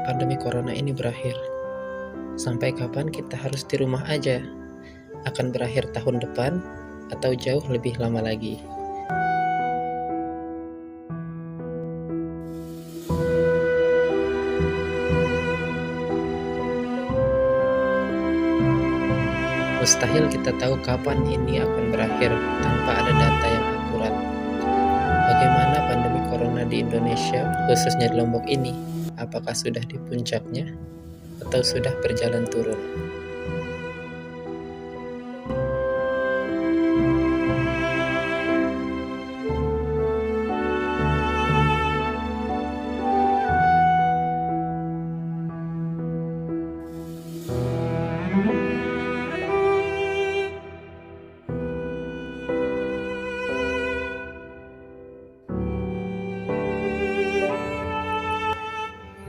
pandemi corona ini berakhir? Sampai kapan kita harus di rumah aja? Akan berakhir tahun depan atau jauh lebih lama lagi? Mustahil kita tahu kapan ini akan berakhir tanpa ada data yang akurat. Bagaimana pandemi corona di Indonesia, khususnya di Lombok ini? Apakah sudah di puncaknya atau sudah berjalan turun?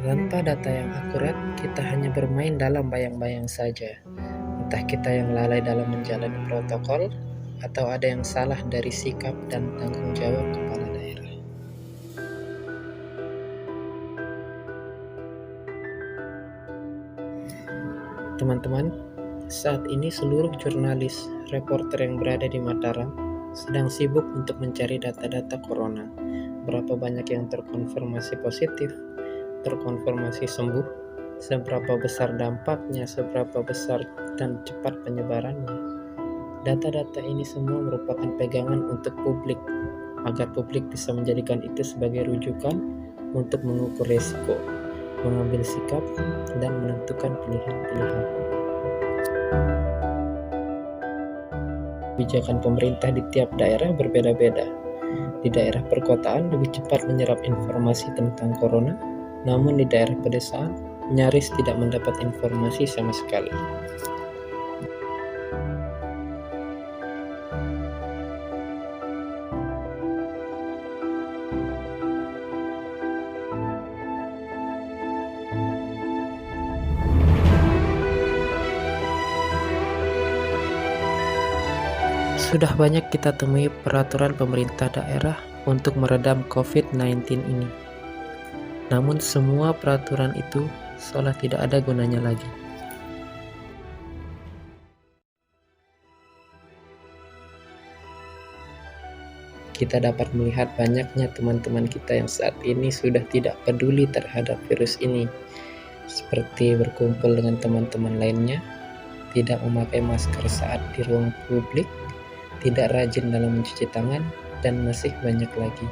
Tanpa data yang akurat, kita hanya bermain dalam bayang-bayang saja. Entah kita yang lalai dalam menjalani protokol, atau ada yang salah dari sikap dan tanggung jawab kepala daerah. Teman-teman, saat ini seluruh jurnalis, reporter yang berada di Mataram sedang sibuk untuk mencari data-data corona. Berapa banyak yang terkonfirmasi positif, terkonfirmasi sembuh, seberapa besar dampaknya, seberapa besar dan cepat penyebarannya. Data-data ini semua merupakan pegangan untuk publik, agar publik bisa menjadikan itu sebagai rujukan untuk mengukur risiko, mengambil sikap, dan menentukan pilihan-pilihan. Kebijakan pemerintah di tiap daerah berbeda-beda. Di daerah perkotaan lebih cepat menyerap informasi tentang corona, namun di daerah pedesaan nyaris tidak mendapat informasi sama sekali. Sudah banyak kita temui peraturan pemerintah daerah untuk meredam COVID-19 ini. Namun semua peraturan itu seolah tidak ada gunanya lagi. Kita dapat melihat banyaknya teman-teman kita yang saat ini sudah tidak peduli terhadap virus ini, seperti berkumpul dengan teman-teman lainnya, tidak memakai masker saat di ruang publik, tidak rajin dalam mencuci tangan, dan masih banyak lagi.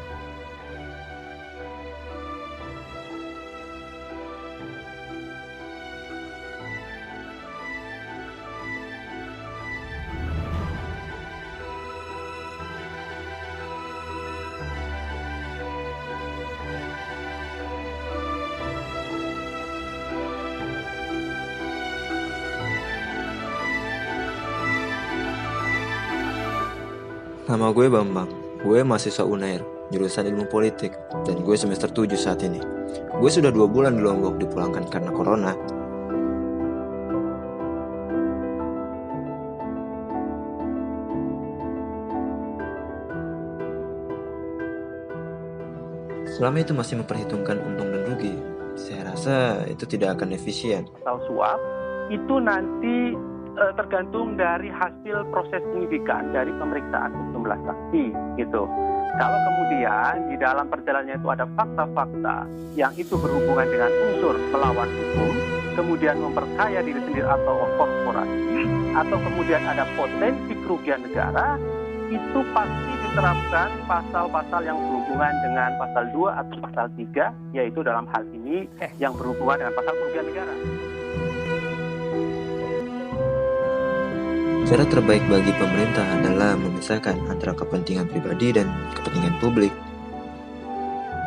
Nama gue Bambang, gue mahasiswa UNAIR, jurusan ilmu politik, dan gue semester 7 saat ini. Gue sudah 2 bulan di Lombok dipulangkan karena corona. Selama itu masih memperhitungkan untung dan rugi, saya rasa itu tidak akan efisien. Atau suap, itu nanti tergantung dari hasil proses penyidikan dari pemeriksaan sejumlah saksi gitu. Kalau kemudian di dalam perjalanannya itu ada fakta-fakta yang itu berhubungan dengan unsur melawan hukum, kemudian memperkaya diri sendiri atau korporasi, atau kemudian ada potensi kerugian negara, itu pasti diterapkan pasal-pasal yang berhubungan dengan pasal 2 atau pasal 3, yaitu dalam hal ini yang berhubungan dengan pasal kerugian negara. Cara terbaik bagi pemerintah adalah memisahkan antara kepentingan pribadi dan kepentingan publik.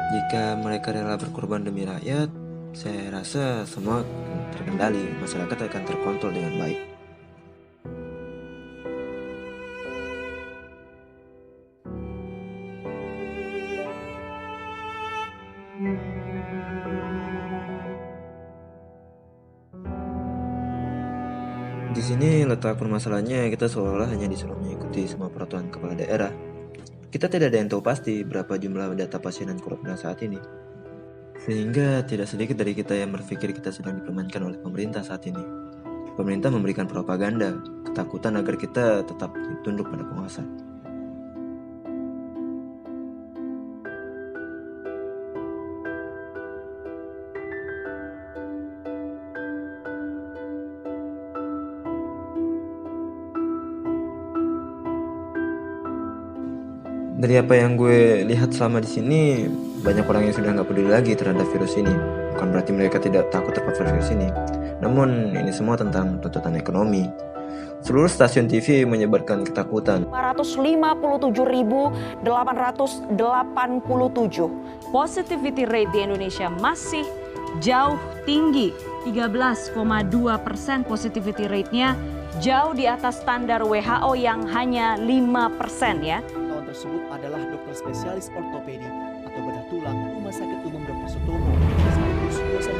Jika mereka rela berkorban demi rakyat, saya rasa semua terkendali, masyarakat akan terkontrol dengan baik. Di sini letak permasalahannya, kita seolah-olah hanya disuruh mengikuti semua peraturan kepala daerah. Kita tidak ada yang tahu pasti berapa jumlah data pasien dan corona saat ini. Sehingga tidak sedikit dari kita yang berpikir kita sedang dipermainkan oleh pemerintah saat ini. Pemerintah memberikan propaganda, ketakutan agar kita tetap tunduk pada penguasa. Dari apa yang gue lihat selama di sini, banyak orang yang sudah nggak peduli lagi terhadap virus ini. Bukan berarti mereka tidak takut terpapar virus ini. Namun ini semua tentang tuntutan ekonomi. Seluruh stasiun TV menyebarkan ketakutan. 557.887. Positivity rate di Indonesia masih jauh tinggi, 13,2% positivity rate-nya, jauh di atas standar WHO yang hanya 5% ya. Tersebut adalah dokter spesialis ortopedi atau bedah tulang Rumah Sakit Umum Dr. Sutomo sekaligus dosen.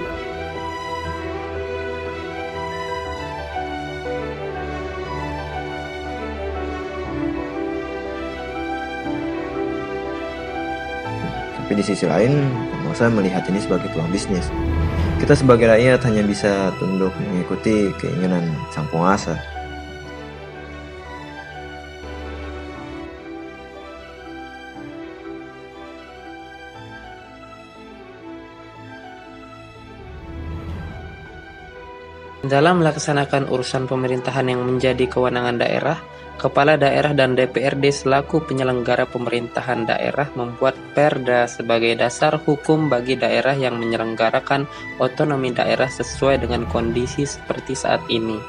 Tapi di sisi lain, penguasa melihat ini sebagai peluang bisnis. Kita sebagai rakyat hanya bisa tunduk mengikuti keinginan sang penguasa. Dalam melaksanakan urusan pemerintahan yang menjadi kewenangan daerah, Kepala Daerah dan DPRD selaku penyelenggara pemerintahan daerah membuat Perda sebagai dasar hukum bagi daerah yang menyelenggarakan otonomi daerah sesuai dengan kondisi seperti saat ini.